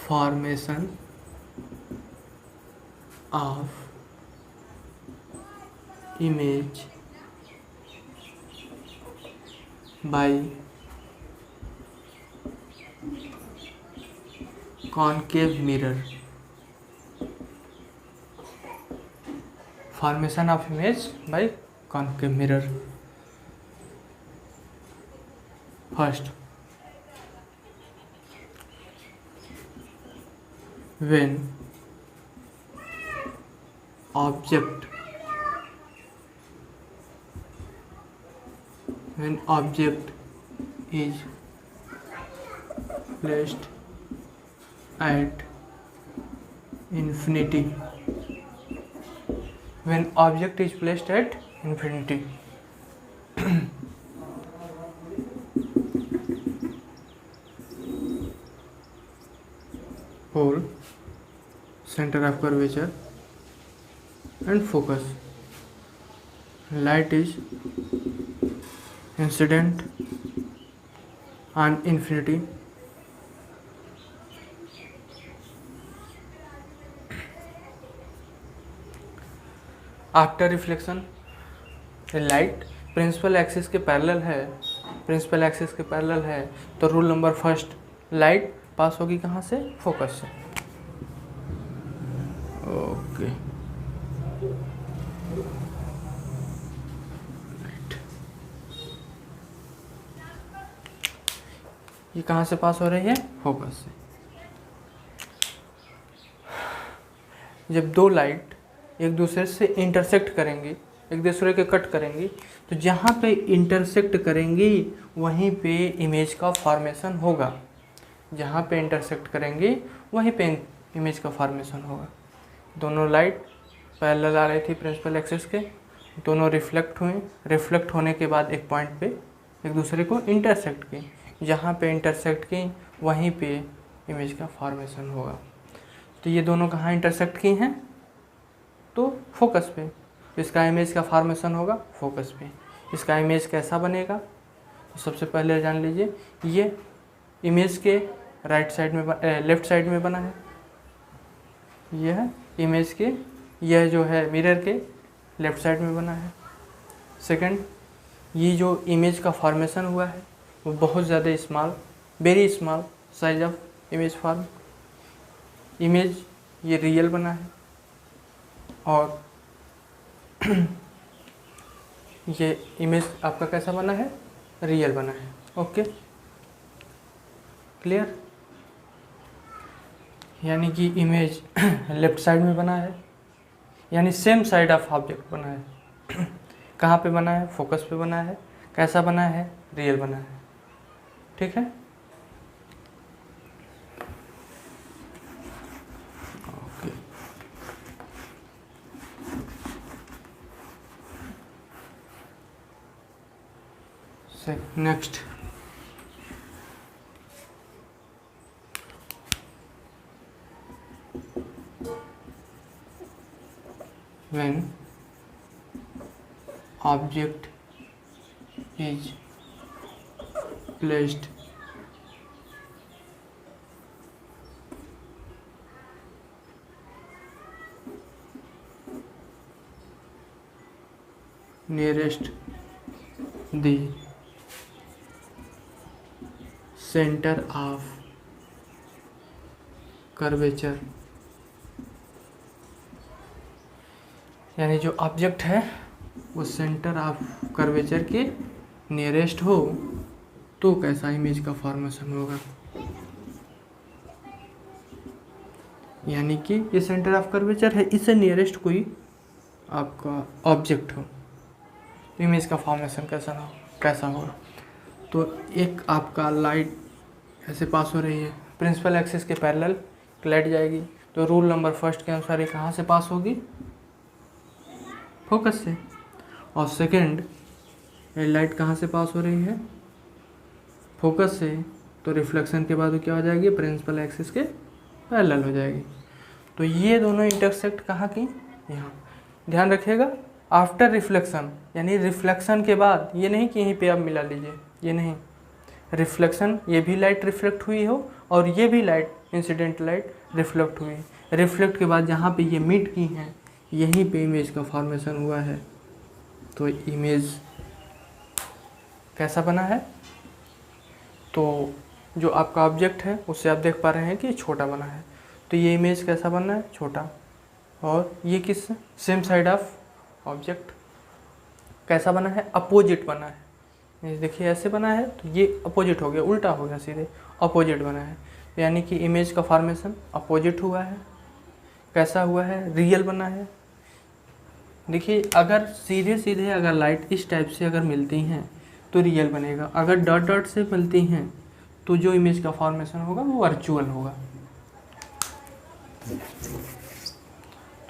formation of image by concave mirror. Formation of image by concave mirror. First, when object is placed at infinity, when object is placed at infinity, pole, center of curvature and focus, light is incident on infinity, after reflection light principal axis के parallel है, तो rule number first, light pass होगी कहाँ से? Focus से। Okay, ये कहाँ से पास हो रही है? फोकस से। जब दो लाइट एक दूसरे से इंटरसेक्ट करेंगी, एक दूसरे के कट करेंगी, तो जहाँ पे इंटरसेक्ट करेंगी वहीं पे इमेज का फॉर्मेशन होगा। जहाँ पे इंटरसेक्ट करेंगी वहीं पे इमेज का फॉर्मेशन होगा। दोनों लाइट पैरेलल आ रही थी प्रिंसिपल एक्सिस के, दोनों रिफ्लेक्ट हुए, रिफ्लेक्ट होने के बाद एक पॉइंट पे एक दूसरे को इंटरसेक्ट की, जहाँ पे इंटरसेक्ट की वहीं पे इमेज का फॉर्मेशन होगा। तो ये दोनों कहाँ इंटरसेक्ट की हैं? तो फोकस पे, इसका इमेज का फॉर्मेशन होगा फोकस पे। इसका इमेज कैसा बनेगा? तो सबसे पहले जान लीजिए, ये इमेज के राइट साइड में लेफ्ट साइड में बना है, यह इमेज के, यह जो है मिरर के लेफ्ट साइड में बना है। सेकंड, ये जो इमेज का फॉर्मेशन हुआ है वो बहुत ज़्यादा small, very small size of image form. Image ये रियल बना है और ये इमेज आपका कैसा बना है? रियल बना है। Okay, clear? यानी कि इमेज लेफ्ट साइड में बना है, यानी सेम साइड ऑफ ऑब्जेक्ट बना है। कहाँ पे बना है? फोकस पे बना है। कैसा बना है? रियल बना है। ठीक है? Next, when object is placed nearest the center of curvature, यानी जो ऑब्जेक्ट है वो सेंटर ऑफ कर्वेचर के नियरेस्ट हो, तो कैसा इमेज का फॉर्मेशन होगा? यानी कि ये सेंटर ऑफ कर्वेचर है, इससे नियरेस्ट कोई आपका ऑब्जेक्ट हो, तो इमेज का फॉर्मेशन कैसा होगा? तो एक आपका लाइट ऐसे पास हो रही है, प्रिंसिपल एक्सिस के पैरेलल लाइट जाएगी, तो रूल नंबर फर्स्ट के अनुसार ये कहाँ से पास होगी? फोकस से। और सेकंड, ये लाइट कहाँ से पास हो रही है? फोकस से, तो रिफ्लेक्शन के बाद वो क्या हो जाएगी? प्रिंसिपल एक्सिस के पैरेलल हो जाएगी। तो ये दोनों इंटरसेक्ट कहाँ की? यहाँ। ध्यान रखिएगा, आफ्टर रिफ्लेक्शन, यानी रिफ्लेक्शन के बाद, ये नहीं कि यहीं पे आप मिला लीजिए, ये नहीं। रिफ्लेक्शन, ये भी लाइट रिफ्लेक्ट हुई हो और ये भी लाइट इंसिडेंट लाइट रिफ्लेक्ट हुई, रिफ्लेक्ट के बाद जहाँ पे ये मीट की हैं यहीं पे इमेज का फॉर्मेशन हुआ है। तो इमेज कैसा बना है, तो जो आपका ऑब्जेक्ट है उससे आप देख पा रहे हैं कि छोटा बना है, तो ये इमेज कैसा बना है, छोटा। और ये किस सेम साइड ऑफ ऑब्जेक्ट कैसा बना है, अपोजिट बना है। ये देखिए ऐसे बना है तो ये अपोजिट हो गया, उल्टा हो गया, सीधे अपोजिट बना है, यानी कि इमेज का फॉर्मेशन अपोजिट हुआ है। कैसा हुआ है, रियल बना है। देखिए अगर सीधे सीधे अगर लाइट इस टाइप से अगर मिलती हैं तो रियल बनेगा, अगर डॉट डॉट से मिलती हैं तो जो इमेज का फॉर्मेशन होगा वो वर्चुअल होगा।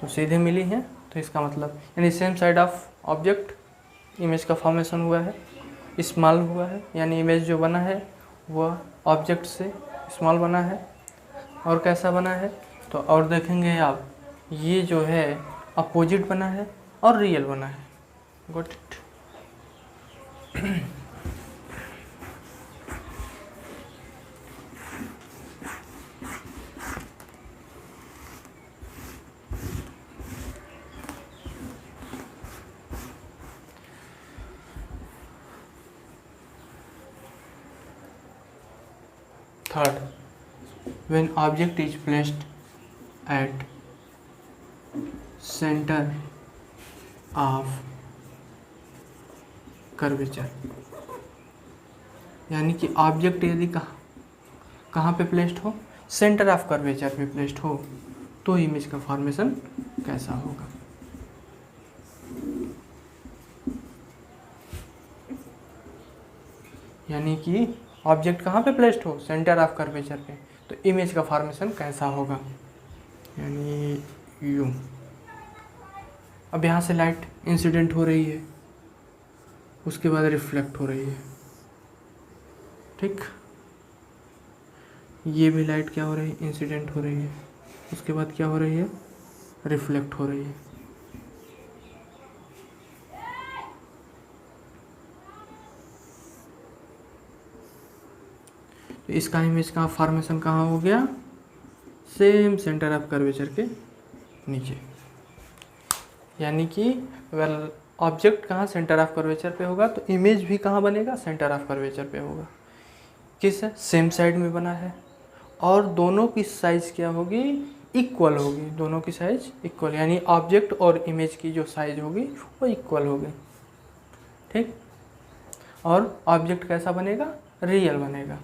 तो सीधे मिली हैं तो इसका मतलब यानी same side of object image का फॉर्मेशन हुआ है, स्मॉल हुआ है, यानी इमेज जो बना है वह ऑब्जेक्ट से स्मॉल बना है। और कैसा बना है, तो और देखेंगे आप ये जो है अपोजिट बना है और रियल बना है। Got it. Third, when object is placed at center of curvature, यानी कि ऑब्जेक्ट यदि कहाँ पे प्लेस्ड हो, सेंटर ऑफ कर्वेचर पे प्लेस्ड हो, तो इमेज का फॉर्मेशन कैसा होगा। यानी कि ऑब्जेक्ट कहाँ पे प्लेस्ड हो, सेंटर ऑफ कर्वेचर पे, तो इमेज का फॉर्मेशन कैसा होगा, यानी यूँ। अब यहाँ से लाइट इंसिडेंट हो रही है, उसके बाद रिफ्लेक्ट हो रही है, ठीक। ये भी लाइट क्या हो रही है, इंसिडेंट हो रही है, उसके बाद क्या हो रही है, रिफ्लेक्ट हो रही है। तो इसका इमेज का फॉर्मेशन कहाँ हो गया, सेम सेंटर ऑफ कर्वेचर के नीचे। यानी कि अगर ऑब्जेक्ट कहाँ सेंटर ऑफ कर्वेचर पे होगा तो इमेज भी कहाँ बनेगा, सेंटर ऑफ कर्वेचर पे होगा। किस सेम साइड में बना है और दोनों की साइज क्या होगी, इक्वल होगी, दोनों की साइज इक्वल, यानी ऑब्जेक्ट और इमेज की जो साइज होगी वो इक्वल होगी, ठीक। और ऑब्जेक्ट कैसा बनेगा, रियल बनेगा।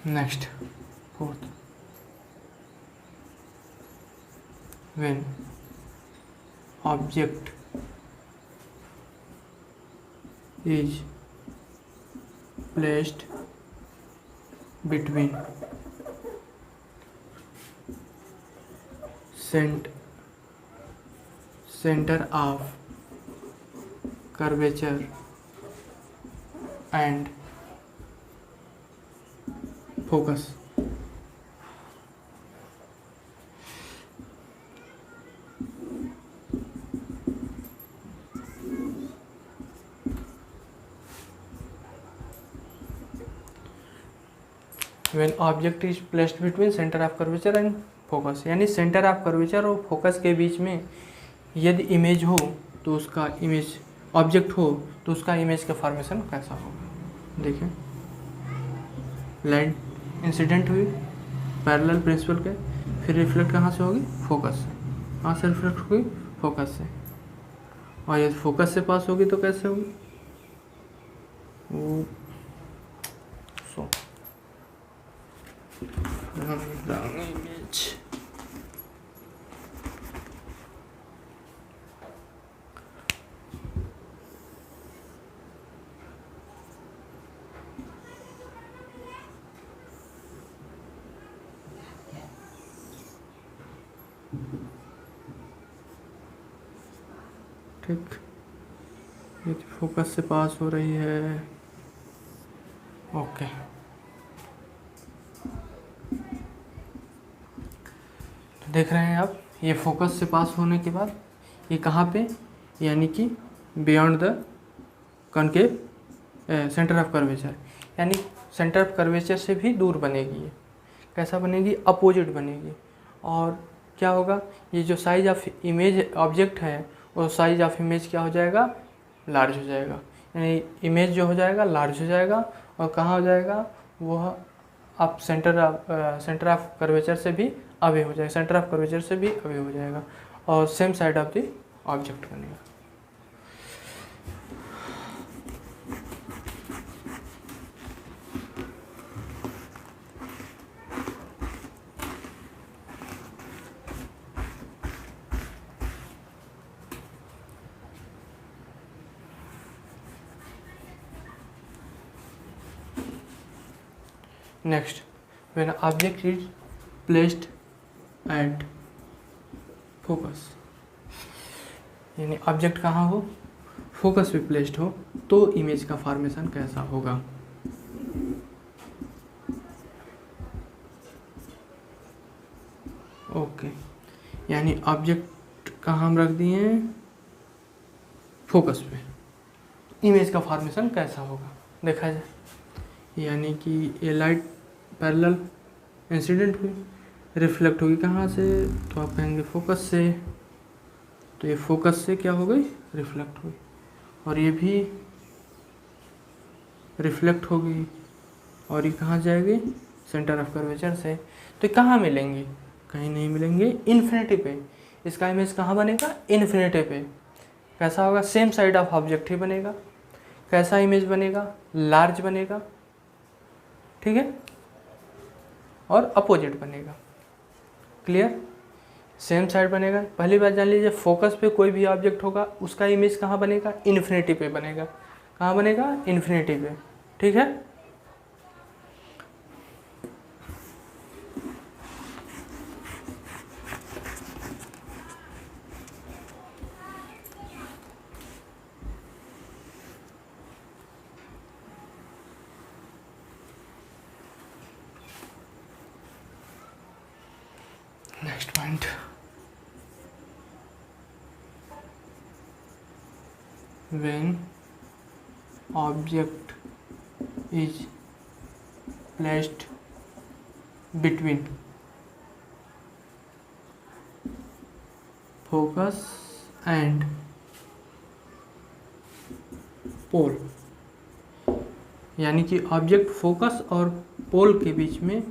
Next, fourth, when object is placed between center of curvature and focus, when object is placed between center of curvature and focus, यानी सेंटर ऑफ कर्वेचर और फोकस के बीच में यदि इमेज हो तो उसका इमेज, ऑब्जेक्ट हो तो उसका इमेज का फॉर्मेशन कैसा होगा। देखिए लाइट इंसिडेंट हुई पैरेलल प्रिंसिपल के, फिर रिफ्लेक्ट कहाँ से होगी, फोकस से, कहाँ से रिफ्लेक्ट होगी, फोकस से, और यदि फोकस से पास होगी तो कैसे होगी, वो सो इमेज। ठीक, ये फोकस से पास हो रही है। ओके, तो देख रहे हैं आप, ये फोकस से पास होने के बाद ये कहाँ पे, यानी कि beyond the concave centre of curvature, यानी सेंटर ऑफ कर्वेचर से भी दूर बनेगी। ये कैसा बनेगी, अपोजिट बनेगी। और क्या होगा, ये जो साइज ऑफ इमेज ऑब्जेक्ट है वो साइज ऑफ इमेज क्या हो जाएगा, लार्ज हो जाएगा। यानी इमेज जो हो जाएगा लार्ज हो जाएगा, और कहाँ हो जाएगा, वह आप सेंटर ऑफ कर्वेचर से भी अवे हो जाएगा, सेंटर ऑफ कर्वेचर से भी अवे हो जाएगा, और same side of the object बनेगा। Next, when an object is placed at focus, यानी ऑब्जेक्ट कहाँ हो, फोकस पे प्लेस्ड हो, तो इमेज का फॉर्मेशन कैसा होगा। ओके, यानी ऑब्जेक्ट कहाँ हम रख दिए हैं, फोकस पे, इमेज का फॉर्मेशन कैसा होगा देखा जाए। यानी कि ये लाइट पैरेलल इंसिडेंट हुई, रिफ्लेक्ट होगी कहाँ से, तो आप कहेंगे फोकस से, तो ये फोकस से क्या हो गई, रिफ्लेक्ट हुई, और ये भी रिफ्लेक्ट होगी, और ये कहाँ जाएगी, सेंटर ऑफ कर्वेचर से। तो कहाँ मिलेंगी, कहीं नहीं मिलेंगे, इन्फिनिटी पे। इसका इमेज कहाँ बनेगा, इन्फिनिटी पे। कैसा होगा, सेम साइड ऑफ ऑब्जेक्ट ही बनेगा। कैसा इमेज बनेगा, लार्ज बनेगा, ठीक है, और अपोजिट बनेगा। क्लियर, सेम साइड बनेगा। पहली बात जान लीजिए, फोकस पे कोई भी ऑब्जेक्ट होगा उसका इमेज कहाँ बनेगा, इन्फिनिटी पे बनेगा। कहाँ बनेगा, इन्फिनिटी पे, ठीक है। Next point, when object is placed between focus and pole, यानी कि ऑब्जेक्ट फोकस और पोल के बीच में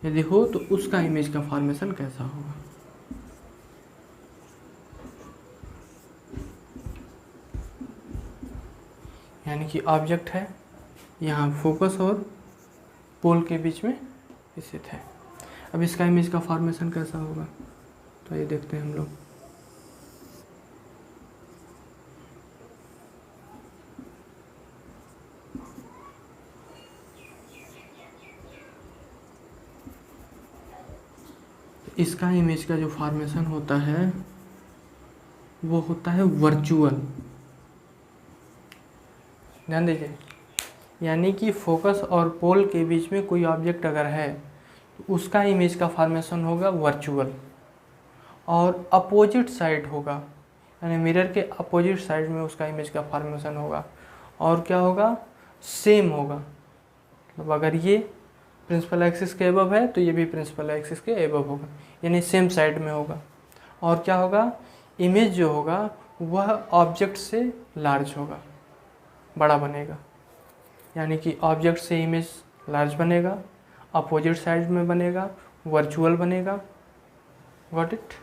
यदि हो तो उसका इमेज का फॉर्मेशन कैसा होगा। यानी कि ऑब्जेक्ट है यहाँ फोकस और पोल के बीच में स्थित है। अब इसका इमेज का फॉर्मेशन कैसा होगा, तो ये देखते हैं हम लोग। इसका इमेज का जो फॉर्मेशन होता है वो होता है वर्चुअल। ध्यान दीजिए, यानी कि फोकस और पोल के बीच में कोई ऑब्जेक्ट अगर है तो उसका इमेज का फॉर्मेशन होगा वर्चुअल, और अपोजिट साइड होगा, यानी मिरर के अपोजिट साइड में उसका इमेज का फॉर्मेशन होगा। और क्या होगा, सेम होगा। मतलब अगर ये प्रिंसिपल एक्सिस के एबव है तो ये भी प्रिंसिपल एक्सिस के एबव होगा, यानी सेम साइड में होगा। और क्या होगा, इमेज जो होगा वह ऑब्जेक्ट से लार्ज होगा, बड़ा बनेगा। यानी कि ऑब्जेक्ट से इमेज लार्ज बनेगा, अपोजिट साइड में बनेगा, वर्चुअल बनेगा। Got it.